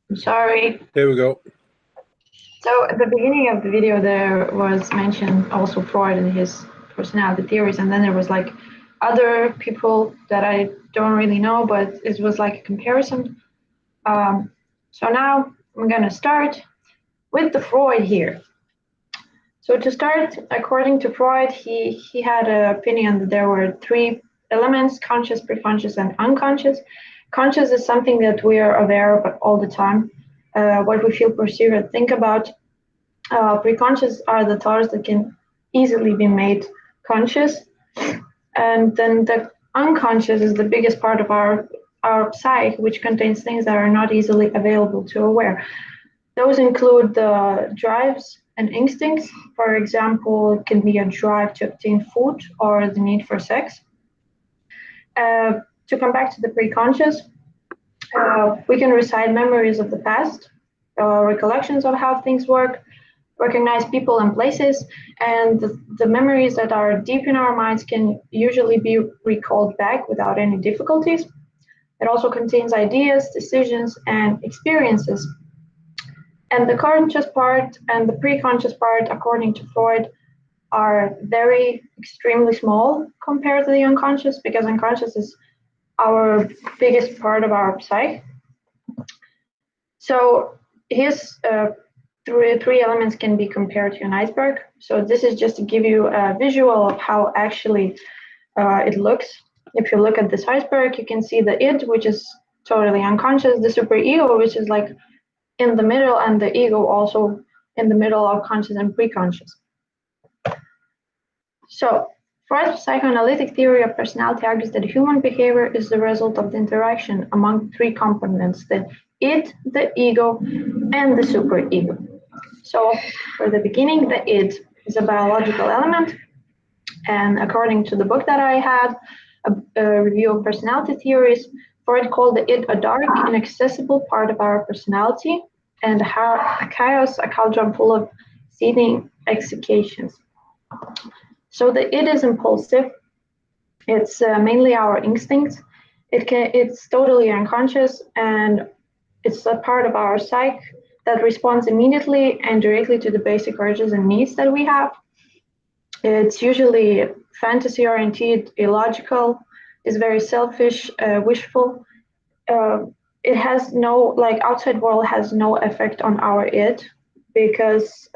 I'm sorry. There we go. So at the beginning of the video, there was mentioned also Freud and his personality theories, and then there was like other people that I don't really know, but it was like a comparison. So now I'm gonna start with the Freud here. So to start, according to Freud, he had an opinion that there were three elements: conscious, preconscious, and unconscious. Conscious is something that we are aware of all the time, what we feel, perceive, and think about. Preconscious are the thoughts that can easily be made conscious, and then the unconscious is the biggest part of our psyche, which contains things that are not easily available to aware. Those include the drives and instincts. For example, it can be a drive to obtain food or the need for sex. To come back to the preconscious, we can recite memories of the past, recollections of how things work, recognize people and places, and the memories that are deep in our minds can usually be recalled back without any difficulties. It also contains ideas, decisions, and experiences. And the conscious part and the preconscious part, according to Freud, are very extremely small compared to the unconscious, because unconscious is our biggest part of our psyche. So his three elements can be compared to an iceberg. So this is just to give you a visual of how actually it looks. If you look at this iceberg, you can see the id, which is totally unconscious, the superego, which is like in the middle, and the ego also in the middle of conscious and preconscious. So Freud's psychoanalytic theory of personality argues that human behavior is the result of the interaction among three components: the id, the ego, and the superego. So for the beginning, the id is a biological element, and according to the book that I had, a review of personality theories, Freud called the id a dark, inaccessible part of our personality, and a chaos, a cauldron full of seething excitations. So the id is impulsive. It's mainly our instincts. It's totally unconscious, and it's a part of our psyche that responds immediately and directly to the basic urges and needs that we have. It's usually fantasy-oriented, illogical, is very selfish, wishful. It has no, like, outside world has no effect on our id, because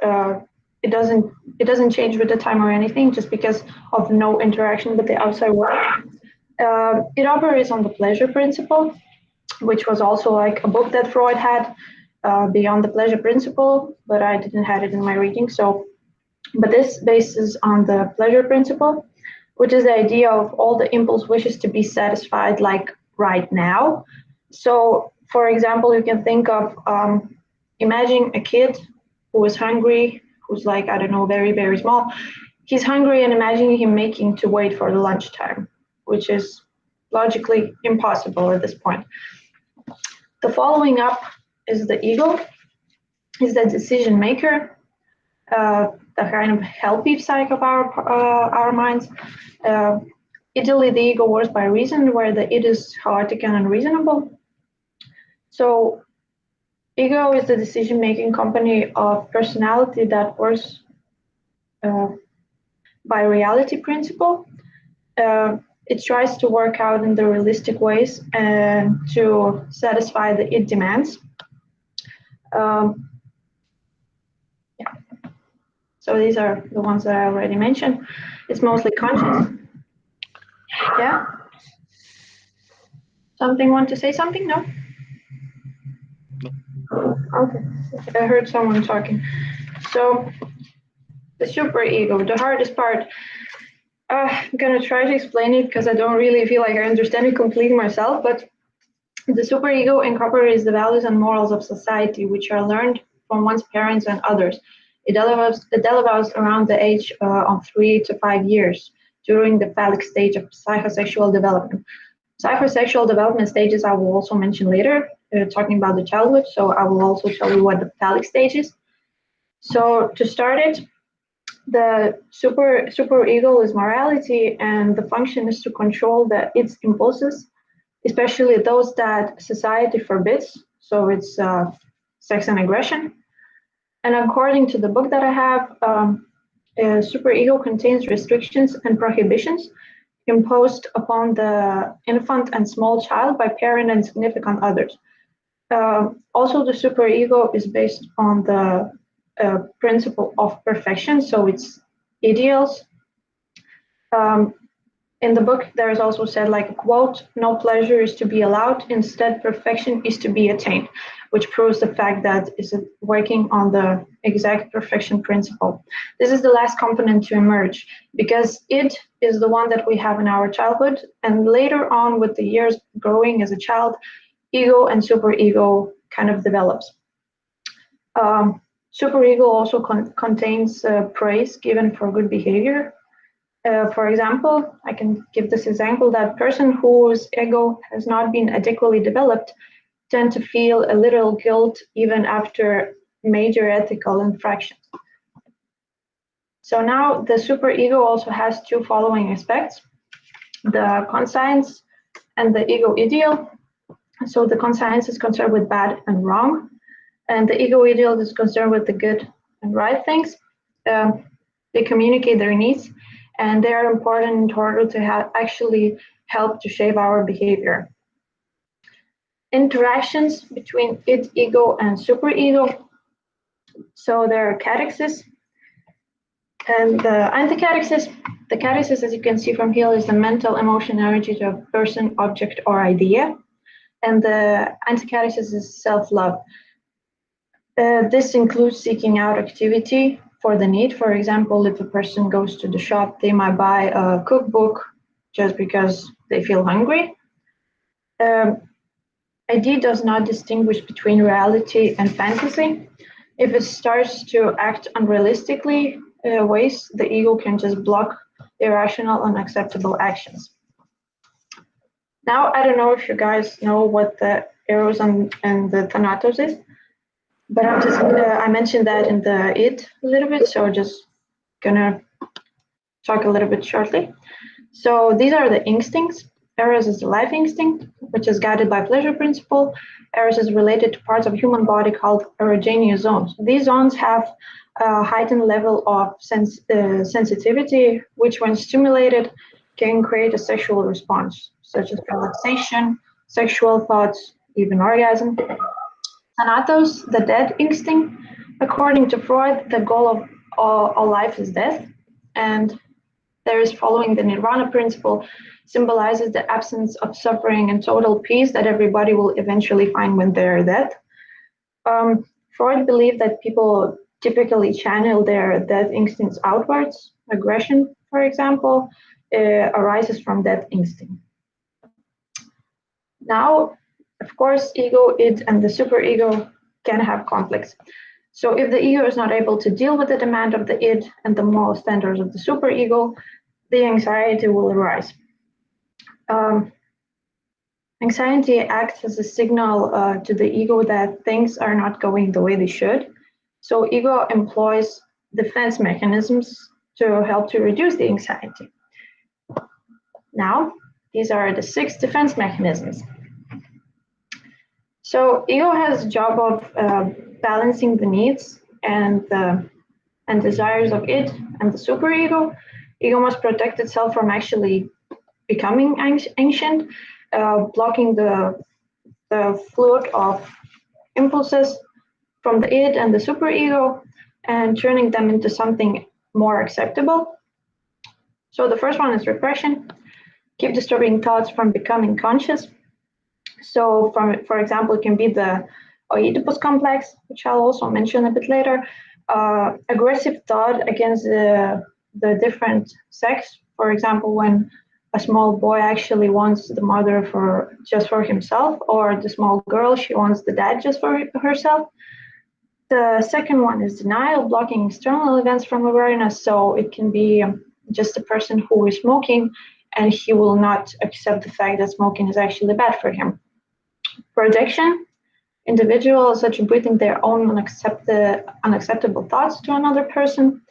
it doesn't change with the time or anything, just because of no interaction with the outside world. It operates on the pleasure principle, which was also like a book that Freud had, Beyond the Pleasure Principle, but I didn't have it in my reading. But this bases on the pleasure principle, which is the idea of all the impulse wishes to be satisfied like right now. So, for example, you can think of, imagine a kid who is hungry, who's like, I don't know, very, very small. He's hungry, and imagine him making to wait for the lunchtime, which is logically impossible at this point. The following up is the ego, is the decision maker, the kind of healthy side of our minds. Ideally, the ego works by reason, where the id is chaotic and unreasonable. So ego is the decision-making company of personality that works by reality principle. It tries to work out in the realistic ways and to satisfy the id demands. Yeah. So these are the ones that I already mentioned. It's mostly conscious. Yeah? Want to say something? No? Okay. I heard someone talking. So the superego, the hardest part. I'm gonna try to explain it because I don't really feel like I understand it completely myself, but the superego incorporates the values and morals of society, which are learned from one's parents and others. It develops around the age of 3 to 5 years during the phallic stage of psychosexual development. Psychosexual development stages I will also mention later, talking about the childhood, so I will also tell you what the phallic stage is. So to start it, the superego is morality, and the function is to control its impulses, especially those that society forbids. so it's sex and aggression. And according to the book that I have, superego contains restrictions and prohibitions imposed upon the infant and small child by parent and significant others. Also, the superego is based on the principle of perfection, so it's ideals. In the book, there is also said, like a quote, "No pleasure is to be allowed, instead perfection is to be attained," which proves the fact that is working on the exact perfection principle. This is the last component to emerge because it is the one that we have in our childhood, and later on with the years growing as a child, ego and superego kind of develops. Superego also contains praise given for good behavior. For example, I can give this example that person whose ego has not been adequately developed tend to feel a little guilt even after major ethical infractions. So now the superego also has two following aspects, the conscience and the ego ideal. So the conscience is concerned with bad and wrong, and the ego ideal is concerned with the good and right things. They communicate their needs, and they are important in order to actually help to shape our behavior. Interactions between id, ego, and superego. So there are catexes and the anticatesis. The catesis, as you can see from here, is the mental emotion energy to a person, object, or idea. And the anticatesis is self-love. This includes seeking out activity for the need. For example, if a person goes to the shop, they might buy a cookbook just because they feel hungry. ID does not distinguish between reality and fantasy. If it starts to act unrealistically ways, the ego can just block irrational, unacceptable actions. Now, I don't know if you guys know what the eros and the thanatos is, but I mentioned that in the id a little bit, so just gonna talk a little bit shortly. So these are the instincts. Eros is the life instinct, which is guided by pleasure principle. Eros is related to parts of human body called erogenous zones. These zones have a heightened level of sensitivity, which when stimulated can create a sexual response, such as relaxation, sexual thoughts, even orgasm. Thanatos, the death instinct. According to Freud, the goal of all life is death, and there is following the nirvana principle, symbolizes the absence of suffering and total peace that everybody will eventually find when they're dead. Freud believed that people typically channel their death instincts outwards. Aggression, for example, arises from that instinct. Now, of course, ego, id, and the superego can have conflicts. So if the ego is not able to deal with the demand of the id and the moral standards of the superego, the anxiety will arise. Anxiety acts as a signal to the ego that things are not going the way they should. So ego employs defense mechanisms to help to reduce the anxiety. Now, these are the 6 defense mechanisms. So ego has a job of balancing the needs and desires of id and the superego. Ego must protect itself from actually becoming ancient, blocking the fluid of impulses from the id and the superego and turning them into something more acceptable. So the first one is repression. Keep disturbing thoughts from becoming conscious. So for example, it can be the Oedipus complex, which I'll also mention a bit later. Aggressive thought against the different sex. For example, when a small boy actually wants the mother just for himself, or the small girl, she wants the dad just for herself. The second one is denial, blocking external events from awareness. So it can be just a person who is smoking and he will not accept the fact that smoking is actually bad for him. Projection, individuals attributing their own unacceptable thoughts to another person.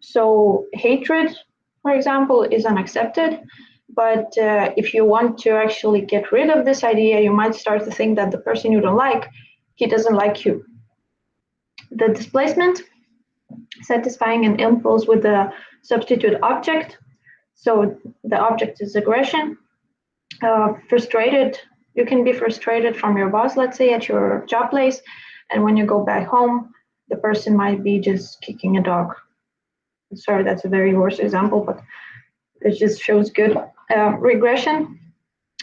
So hatred, for example, is unaccepted. But if you want to actually get rid of this idea, you might start to think that the person you don't like, he doesn't like you. The displacement, satisfying an impulse with a substitute object. So the object is aggression. Frustrated, you can be frustrated from your boss, let's say at your job place, and when you go back home, the person might be just kicking a dog. Sorry, that's a very worse example, but it just shows good. Regression,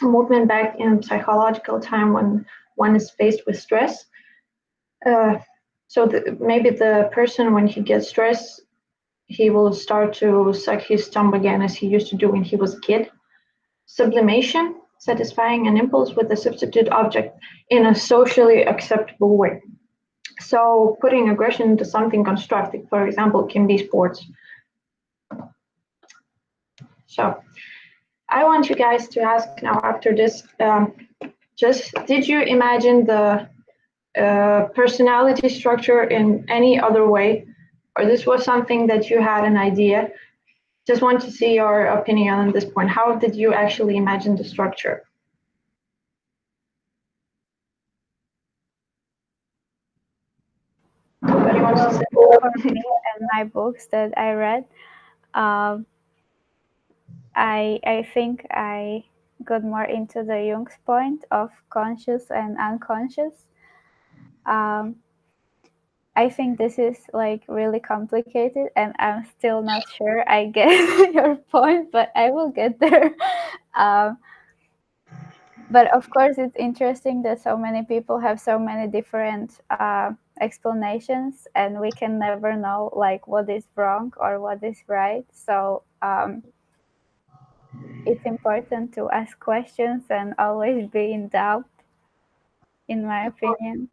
movement back in psychological time when one is faced with stress. So maybe the person, when he gets stressed, he will start to suck his thumb again as he used to do when he was a kid. Sublimation, satisfying an impulse with a substitute object in a socially acceptable way. So putting aggression into something constructive, for example, can be sports. So I want you guys to ask now after this, just did you imagine the personality structure in any other way? Or this was something that you had an idea? Just want to see your opinion on this point. How did you actually imagine the structure? Nobody wants to say. For me and my books that I read, um, I think I got more into the Jung's point of conscious and unconscious. Um, I think this is like really complicated, and I'm still not sure I get your point, but I will get there. Um, but of course, it's interesting that so many people have so many different explanations, and we can never know like what is wrong or what is right. So it's important to ask questions and always be in doubt, in my opinion.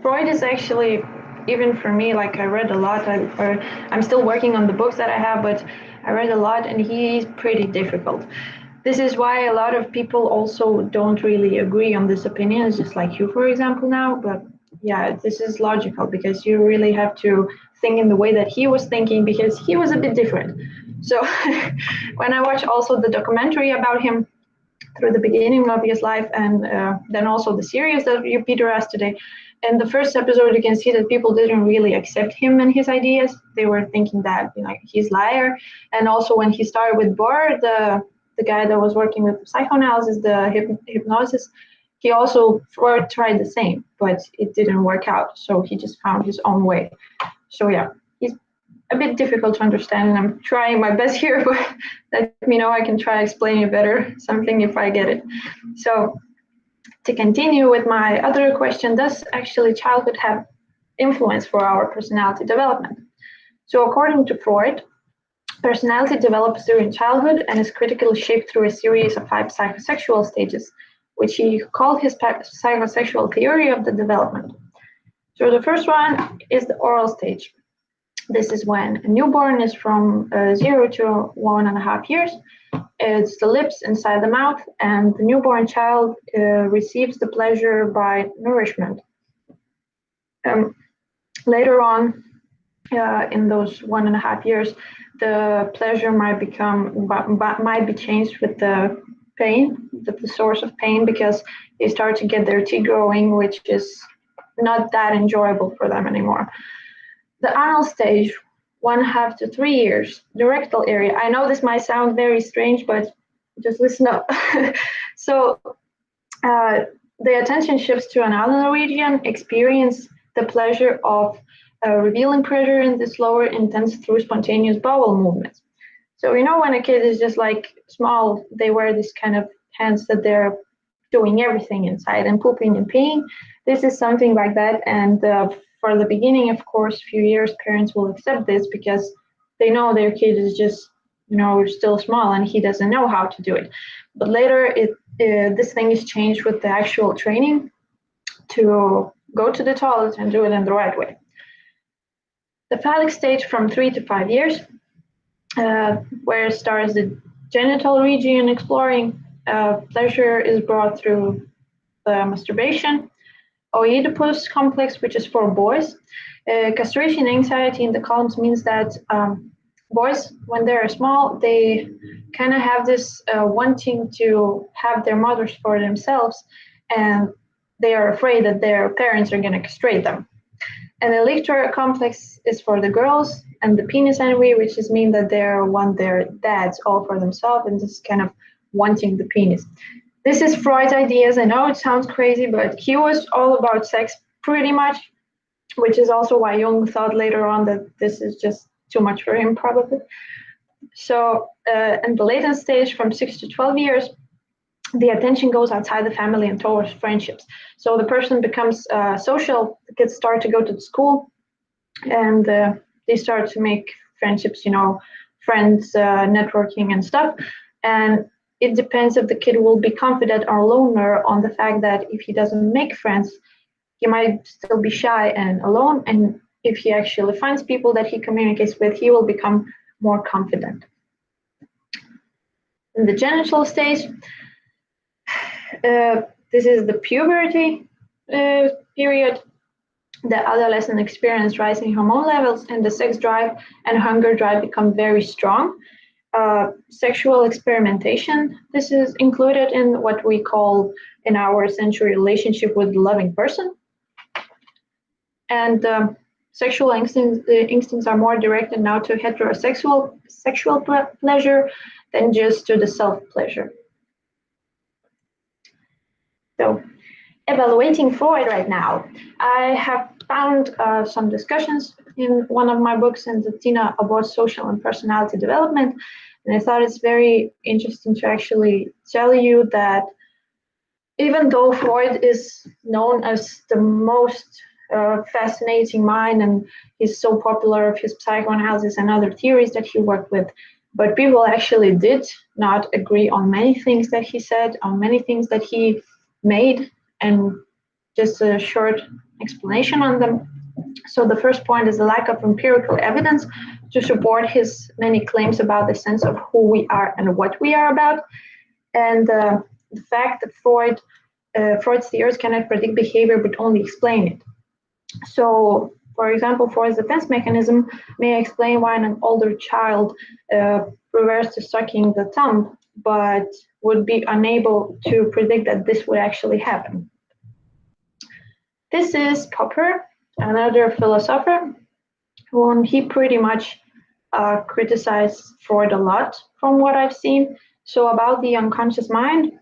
Freud is actually, even for me, like I read a lot, I'm still working on the books that I have, but I read a lot and he's pretty difficult. This is why a lot of people also don't really agree on this opinion, it's just like you, for example, now. But yeah, this is logical because you really have to think in the way that he was thinking because he was a bit different. So when I watch also the documentary about him, through the beginning of his life and then also the series that you Peter asked today. In the first episode, you can see that people didn't really accept him and his ideas. They were thinking that he's liar. And also when he started with Bohr, the guy that was working with psychoanalysis, the hypnosis, he also tried the same, but it didn't work out. So he just found his own way. So yeah, he's a bit difficult to understand, and I'm trying my best here, but let me know, I can try explaining it better, something if I get it. So to continue with my other question, does actually childhood have influence for our personality development? So according to Freud, personality develops during childhood and is critically shaped through a series of 5 psychosexual stages, which he called his psychosexual theory of the development. So the first one is the oral stage. This is when a newborn is from 0 to 1.5 years. It's the lips inside the mouth, and the newborn child receives the pleasure by nourishment. Later on, in those 1.5 years, the pleasure might be changed with the pain, the source of pain, because they start to get their teeth growing, which is not that enjoyable for them anymore. The anal stage, 1.5 to 3 years, the rectal area. I know this might sound very strange, but just listen up. So the attention shifts to an anal region, experience the pleasure of revealing pressure in this lower intense through spontaneous bowel movements. So when a kid is just like small, they wear this kind of hands that they're doing everything inside and pooping and peeing. This is something like that. And for the beginning, of course, few years, parents will accept this because they know their kid is just, still small and he doesn't know how to do it. But later, this thing is changed with the actual training to go to the toilet and do it in the right way. The phallic stage from 3 to 5 years, where starts the genital region exploring. Pleasure is brought through masturbation. Oedipus complex, which is for boys. Castration anxiety in the columns means that boys, when they're small, they kind of have this wanting to have their mothers for themselves, and they are afraid that their parents are going to castrate them. And the elector complex is for the girls, and the penis envy, which is mean that they want their dads all for themselves, and just kind of wanting the penis. This is Freud's ideas. I know it sounds crazy, but he was all about sex pretty much, which is also why Jung thought later on that this is just too much for him, probably. So in the latent stage, from 6 to 12 years, the attention goes outside the family and towards friendships. So the person becomes social, the kids start to go to school, and they start to make friendships, friends, networking and stuff. And it depends if the kid will be confident or loner on the fact that if he doesn't make friends, he might still be shy and alone. And if he actually finds people that he communicates with, he will become more confident. In the genital stage, this is the puberty period. The adolescent experience rising hormone levels, and the sex drive and hunger drive become very strong. Sexual experimentation, this is included in what we call in our sensual relationship with the loving person. And sexual instincts are more directed now to heterosexual sexual pleasure than just to the self-pleasure. So, evaluating Freud right now, I have found some discussions in one of my books in the Tina about social and personality development, and I thought it's very interesting to actually tell you that even though Freud is known as the most fascinating mind, and he's so popular of his psychoanalysis and other theories that he worked with, but people actually did not agree on many things that he said, on many things that he made, and just a short explanation on them. So the first point is the lack of empirical evidence to support his many claims about the sense of who we are and what we are about, and the fact that Freud's theories cannot predict behavior but only explain it. So, for example, Freud's defense mechanism may explain why an older child reverts to sucking the thumb, but would be unable to predict that this would actually happen. This is Popper, another philosopher, whom he pretty much criticized Freud a lot from what I've seen. So about the unconscious mind,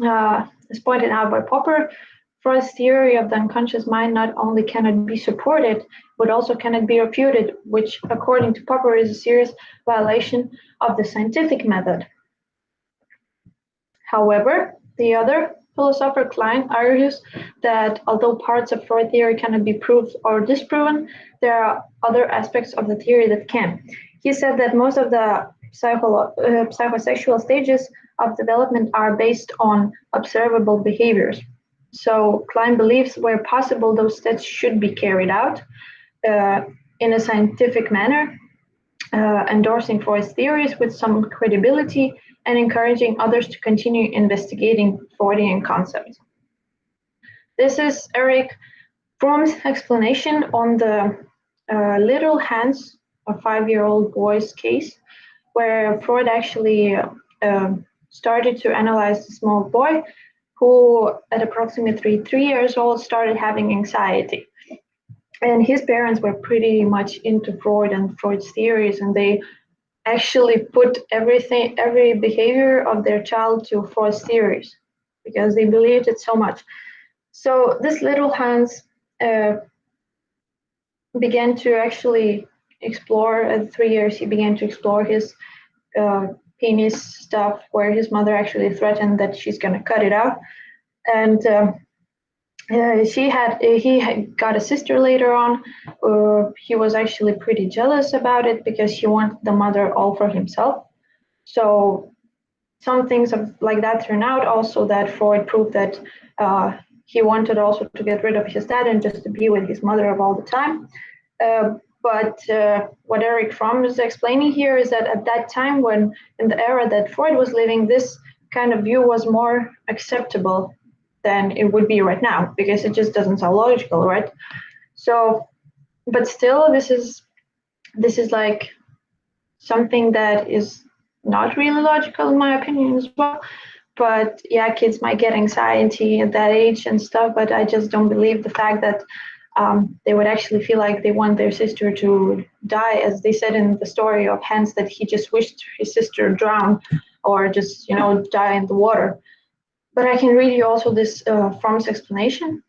as pointed out by Popper, Freud's theory of the unconscious mind not only cannot be supported, but also cannot be refuted, which, according to Popper, is a serious violation of the scientific method. However, the other philosopher Klein argues that although parts of Freud theory cannot be proved or disproven, there are other aspects of the theory that can. He said that most of the psychosexual stages of development are based on observable behaviors. So Klein believes where possible those steps should be carried out in a scientific manner, endorsing Freud's theories with some credibility and encouraging others to continue investigating Freudian concepts. This is Eric Fromm's explanation on the little Hans, a 5-year-old boy's case, where Freud actually started to analyze the small boy who, at approximately 3 years old, started having anxiety. And his parents were pretty much into Freud and Freud's theories, and they actually put every behavior of their child to Freud's theories because they believed it so much. So this little Hans began to actually explore, at 3 years, he began to explore his penis stuff, where his mother actually threatened that she's going to cut it out. And he had got a sister later on. He was actually pretty jealous about it because he wanted the mother all for himself. So some things like that turn out also that Freud proved that he wanted also to get rid of his dad and just to be with his mother of all the time. But what Eric Fromm is explaining here is that at that time, when in the era that Freud was living, this kind of view was more acceptable than it would be right now, because it just doesn't sound logical, right? So, but still, this is like something that is not really logical in my opinion as well. But yeah, kids might get anxiety at that age and stuff, but I just don't believe the fact that they would actually feel like they want their sister to die, as they said in the story of Hans, that he just wished his sister drowned or just, die in the water. But I can read you also this Fromm's explanation.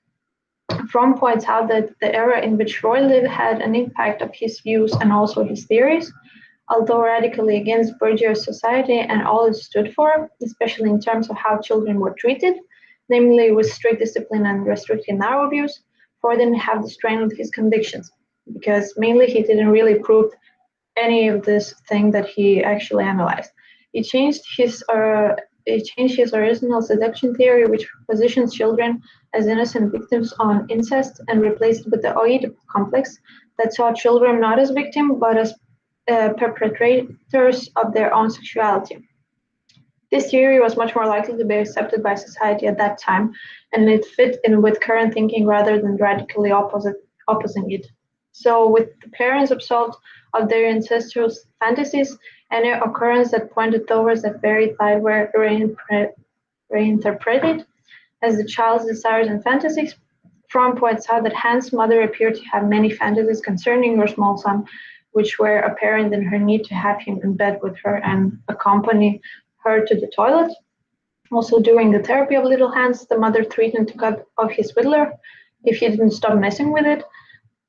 Fromm points out that the era in which Freud lived had an impact of his views and also his theories. Although radically against bourgeois society and all it stood for, especially in terms of how children were treated, namely with strict discipline and restricted narrow views, Freud didn't have the strength of his convictions, because mainly he didn't really prove any of this thing that he actually analyzed. He changed his original seduction theory, which positions children as innocent victims on incest, and replaced it with the Oedip complex that saw children not as victims but as perpetrators of their own sexuality. This theory was much more likely to be accepted by society at that time, and it fit in with current thinking rather than radically opposing it. So, with the parents absolved of their incestuous fantasies, any occurrence that pointed towards that very side were reinterpreted as the child's desires and fantasies. Fromm points out that Hans' mother appeared to have many fantasies concerning her small son, which were apparent in her need to have him in bed with her and accompany her to the toilet. Also, during the therapy of little Hans, the mother threatened to cut off his fiddler if he didn't stop messing with it.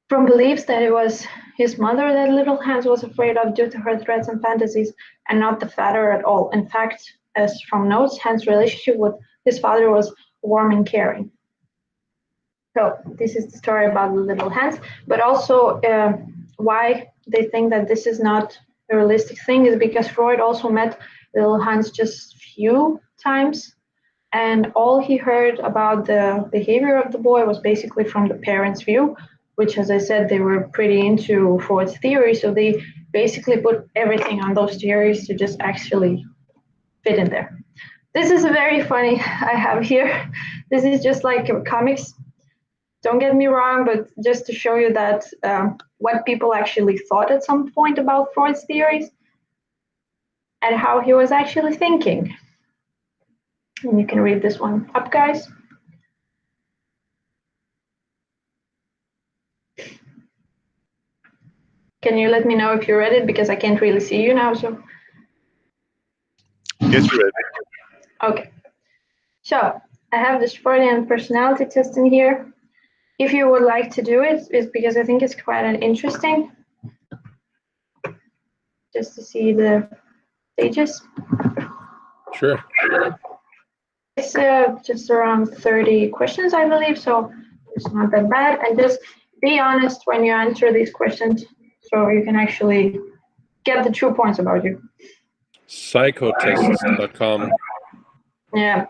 Fromm believes that it was his mother that little Hans was afraid of due to her threats and fantasies, and not the father at all. In fact, as Fromm notes, Hans' relationship with his father was warm and caring. So this is the story about the little Hans, but also why they think that this is not a realistic thing is because Freud also met little Hans just few times, and all he heard about the behavior of the boy was basically from the parents' view, which, as I said, they were pretty into Freud's theory, so they basically put everything on those theories to just actually fit in there. This is very funny I have here. This is just like comics. Don't get me wrong, but just to show you that what people actually thought at some point about Freud's theories and how he was actually thinking. And you can read this one up, guys. Can you let me know if you read it, because I can't really see you now. So Yes, you read it. okay. So I have this Freudian personality test in here. If you would like to do it, it's because I think it's quite an interesting, just to see the stages. Sure. It's just around 30 questions, I believe, so it's not that bad. And just be honest when you answer these questions, so you can actually get the true points about you. Psychotests.com. Yeah.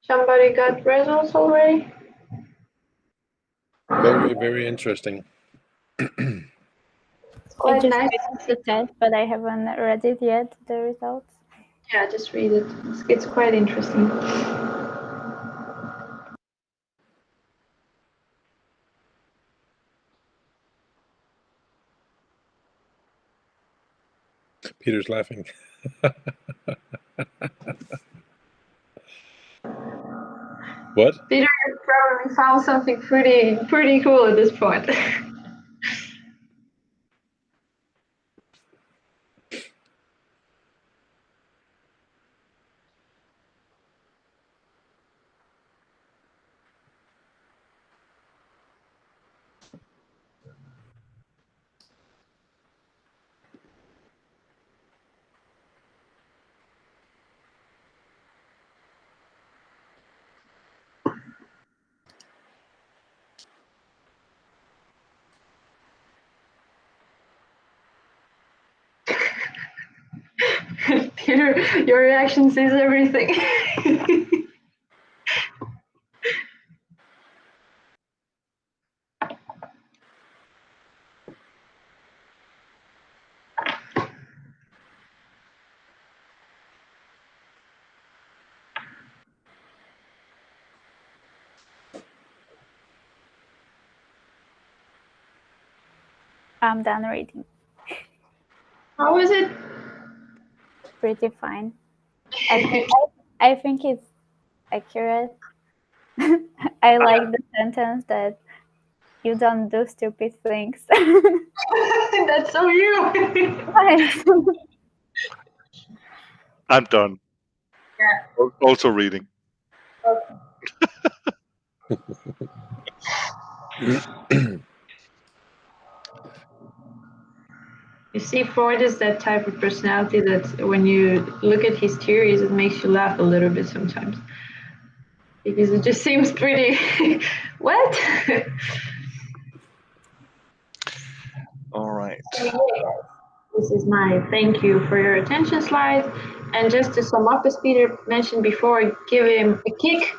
Somebody got results already? Very, very interesting. It's quite just nice. finished the test, but I haven't read it yet, the results. Yeah, just read it. It's quite interesting. Peter's laughing. What? Peter, you probably found something pretty cool at this point. Peter, your reaction says everything. I'm done reading. How is it? Pretty fine. I think it's accurate. I like the sentence that you don't do stupid things. That's so you. Nice. I'm done. Yeah. Also reading. You see, Freud is that type of personality that when you look at his theories, it makes you laugh a little bit sometimes. Because it just seems pretty. What? All right. This is my thank you for your attention slide. And just to sum up, as Peter mentioned before, give him a kick.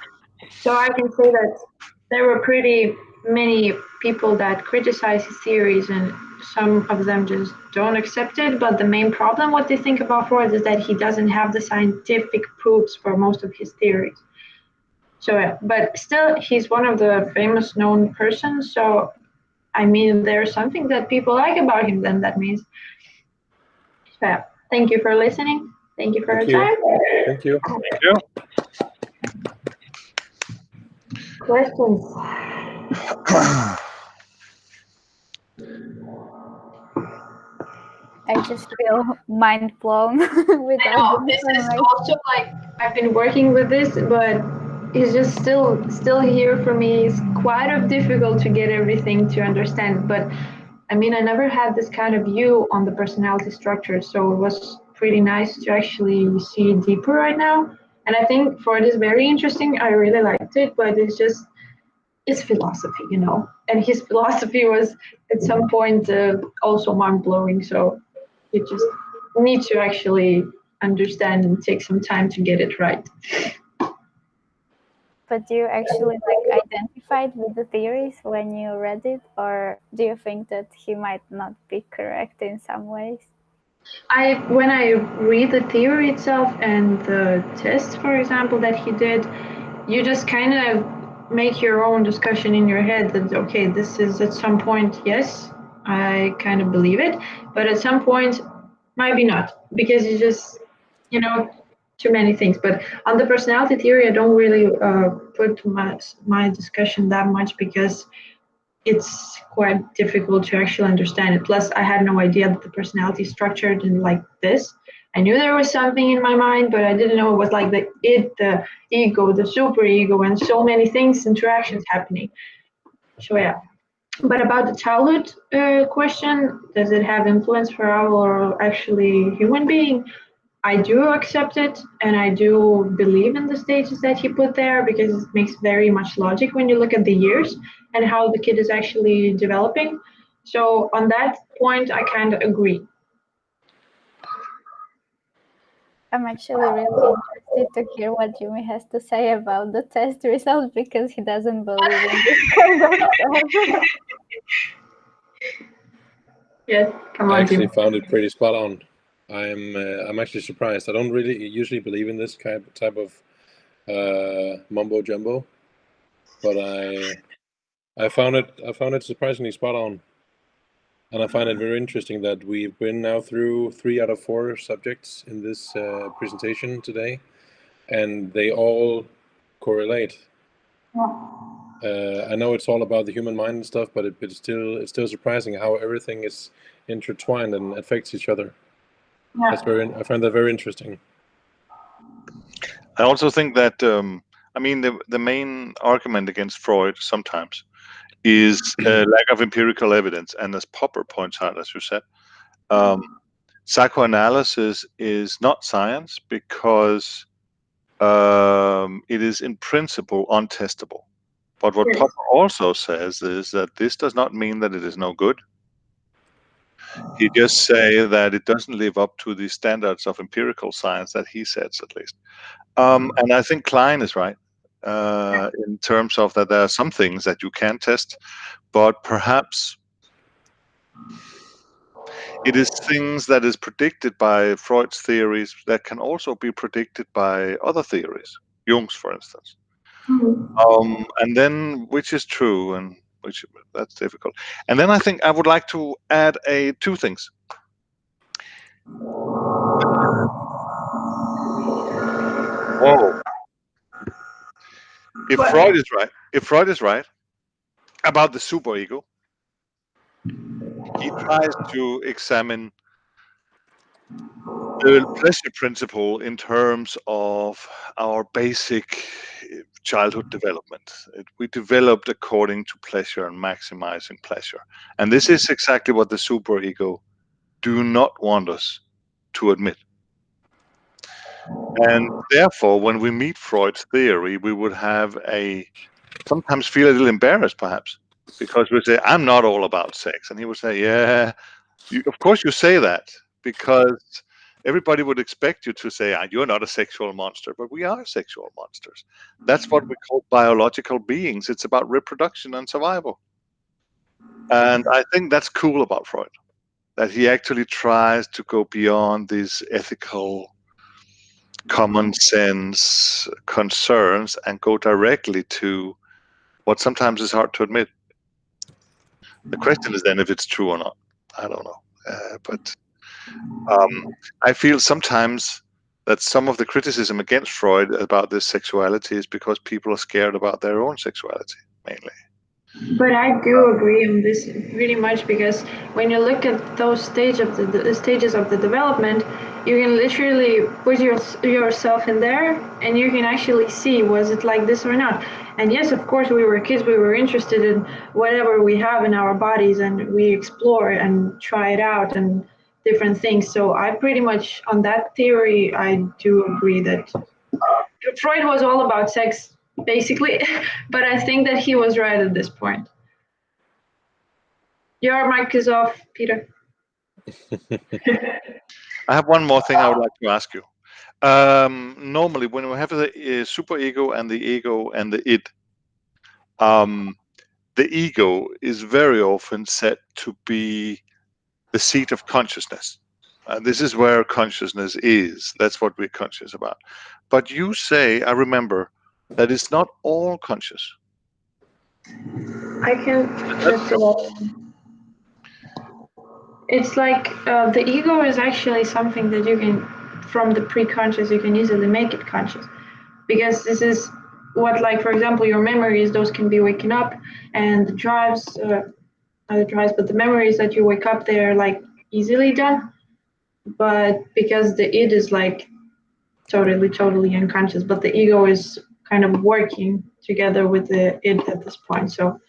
So I can say that there were pretty many people that criticize his theories, and some of them just don't accept it. But the main problem, what they think about Freud, is that he doesn't have the scientific proofs for most of his theories. So, yeah, but still, he's one of the famous known persons. So, I mean, there's something that people like about him, then that means. So, yeah, thank you for listening. Thank you for Thank your you. time. Thank you. Yeah. Questions? I just feel mind blown with all the This is information. also like I've been working with this, but it's just still here for me. It's quite difficult to get everything to understand. But I mean, I never had this kind of view on the personality structure, so it was pretty nice to actually see deeper right now. And I think Freud is very interesting. I really liked it, but it's philosophy, you know. And his philosophy was at some point also mind blowing. So you just need to actually understand and take some time to get it right. But do you actually like identified with the theories when you read it, or do you think that he might not be correct in some ways? When I read the theory itself and the tests, for example, that he did, you just kind of make your own discussion in your head that okay, this is at some point yes, I kind of believe it, but at some point maybe not, because you just too many things. But on the personality theory, I don't really put my discussion that much because it's quite difficult to actually understand it. Plus, I had no idea that the personality is structured in like this. I knew there was something in my mind, but I didn't know it was like the ego, the super ego, and so many things, interactions happening. So yeah. But about the childhood question, does it have influence for our actually human being? I do accept it, and I do believe in the stages that he put there because it makes very much logic when you look at the years and how the kid is actually developing. So on that point, I kind of agree. I'm actually really interested to hear what Jimmy has to say about the test result because he doesn't believe in this kind of stuff. Yes, come I on, actually Jim. found it pretty spot on. I'm actually surprised. I don't really usually believe in this type of mumbo jumbo, but I found it surprisingly spot on, and I find it very interesting that we've been now through 3 out of 4 subjects in this presentation today, and they all correlate. I know it's all about the human mind and stuff, but it's still surprising how everything is intertwined and affects each other. Yeah. I find that very interesting. I also think that I mean the main argument against Freud sometimes is lack of empirical evidence, and as Popper points out, as you said, psychoanalysis is not science because it is in principle untestable. But what Yes. Popper also says is that this does not mean that it is no good. He just say that it doesn't live up to the standards of empirical science that he sets, at least. And I think Klein is right in terms of that there are some things that you can test, but perhaps it is things that is predicted by Freud's theories that can also be predicted by other theories, Jung's, for instance. And then which is true and which that's difficult. And then I think I would like to add two things. Whoa. If What? Freud is right about the superego, he tries to examine the pleasure principle in terms of our basic childhood development. We developed according to pleasure and maximizing pleasure. And this is exactly what the superego do not want us to admit. And therefore, when we meet Freud's theory, we would have sometimes feel a little embarrassed, perhaps, because we say, I'm not all about sex. And he would say, yeah, of course you say that, because everybody would expect you to say, you're not a sexual monster, but we are sexual monsters. That's what we call biological beings. It's about reproduction and survival. And I think that's cool about Freud, that he actually tries to go beyond these ethical, common sense concerns and go directly to what sometimes is hard to admit. The question is then if it's true or not. I don't know. But I feel sometimes that some of the criticism against Freud about this sexuality is because people are scared about their own sexuality, mainly. But I do agree on this really much, because when you look at those stages of the development, you can literally put yourself in there, and you can actually see, was it like this or not? And yes, of course, we were kids, we were interested in whatever we have in our bodies, and we explore and try it out and different things. So I pretty much, on that theory, I do agree that Freud was all about sex, basically, but I think that he was right at this point. Your mic is off, Peter. I have one more thing I would like to ask you. Normally, when we have the superego and the ego and the id, the ego is very often said to be the seat of consciousness. This is where consciousness is. That's what we're conscious about. But you say, I remember, that it's not all conscious. I can just it's like the ego is actually something that you can, from the pre-conscious, you can easily make it conscious, because this is what, like, for example, your memories, those can be waking up, and the drives, not the drives, but the memories that you wake up, they're like easily done. But because the id is like totally unconscious, but the ego is kind of working together with the id at this point. So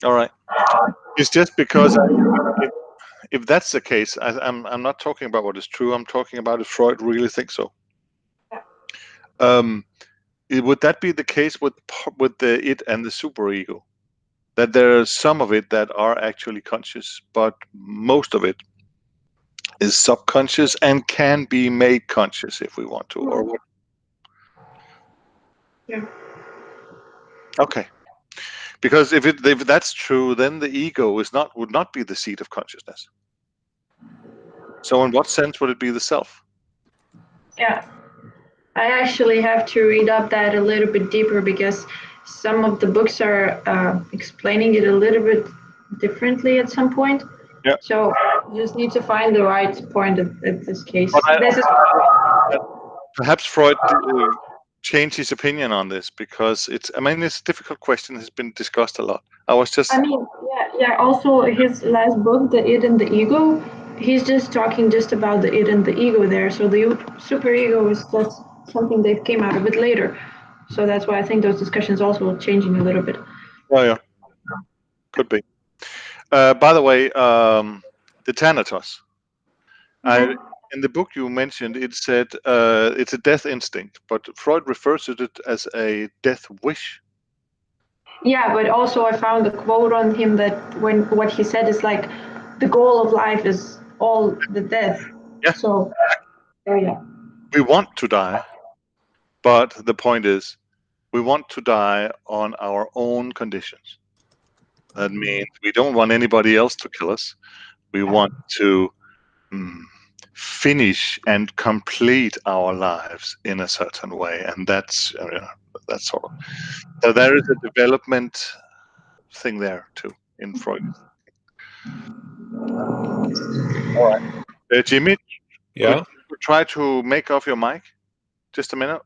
all right, it's just because if that's the case, I'm not talking about what is true. I'm talking about if Freud really thinks so. Would that be the case with the id and the superego? That there are some of it that are actually conscious, but most of it is subconscious and can be made conscious if we want to, or what? Yeah. Okay. Because if that's true, then the ego would not be the seat of consciousness. So in what sense would it be the self? Yeah. I actually have to read up that a little bit deeper because some of the books are explaining it a little bit differently at some point. Yeah. So you just need to find the right point at this case. But This is perhaps Freud changed his opinion on this because it's a difficult question, has been discussed a lot. I mean, yeah. Also, his last book, The Id and the Ego, he's just talking just about the id and the ego there. So the superego is just something that came out a bit later. So that's why I think those discussions also are changing a little bit. Oh yeah, could be. By the way, the Thanatos. In the book you mentioned, it said it's a death instinct, but Freud refers to it as a death wish. Yeah, but also I found a quote on him that what he said is like, the goal of life is all the death. Yeah. So, yeah. We want to die, but the point is, we want to die on our own conditions. That means we don't want anybody else to kill us. We want to finish and complete our lives in a certain way, and that's sort of. So there is a development thing there too in Freud. All right, Jimmy. Yeah. Could you try to make off your mic? Just a minute.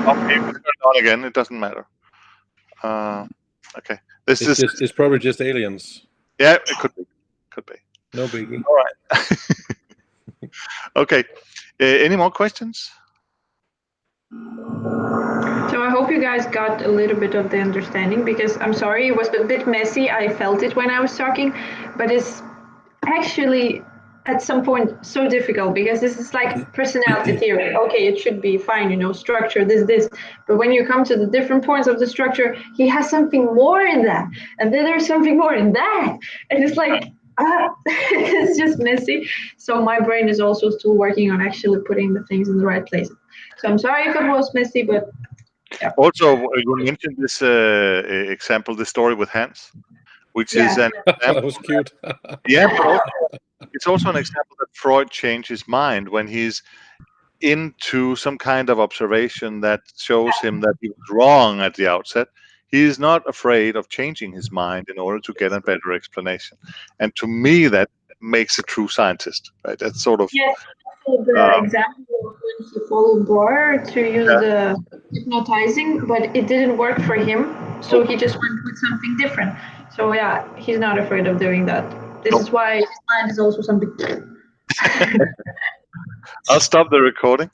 Okay, turn it on again. It doesn't matter. Okay. It's probably just aliens. Yeah, it could be. Could be. No biggie. All right. Okay. Any more questions? So I hope you guys got a little bit of the understanding, because I'm sorry it was a bit messy. I felt it when I was talking, but it's actually at some point so difficult because this is like personality theory. Okay, it should be fine, structure, this. But when you come to the different points of the structure, he has something more in that. And then there's something more in that. And it's like, it's just messy. So my brain is also still working on actually putting the things in the right places. So I'm sorry if it was messy, but yeah. Also, you mentioned this example, the story with Hans, which is an example. That was cute. Yeah, but also, it's also an example that Freud changed his mind when he's into some kind of observation that shows him that he was wrong at the outset. He is not afraid of changing his mind in order to get a better explanation. And to me, that makes a true scientist, right? That's sort of. Yes, so the example of when he followed Bohr to use the hypnotizing, but it didn't work for him, so he just went with something different. So yeah, he's not afraid of doing that. This is why his mind is also something. I'll stop the recording.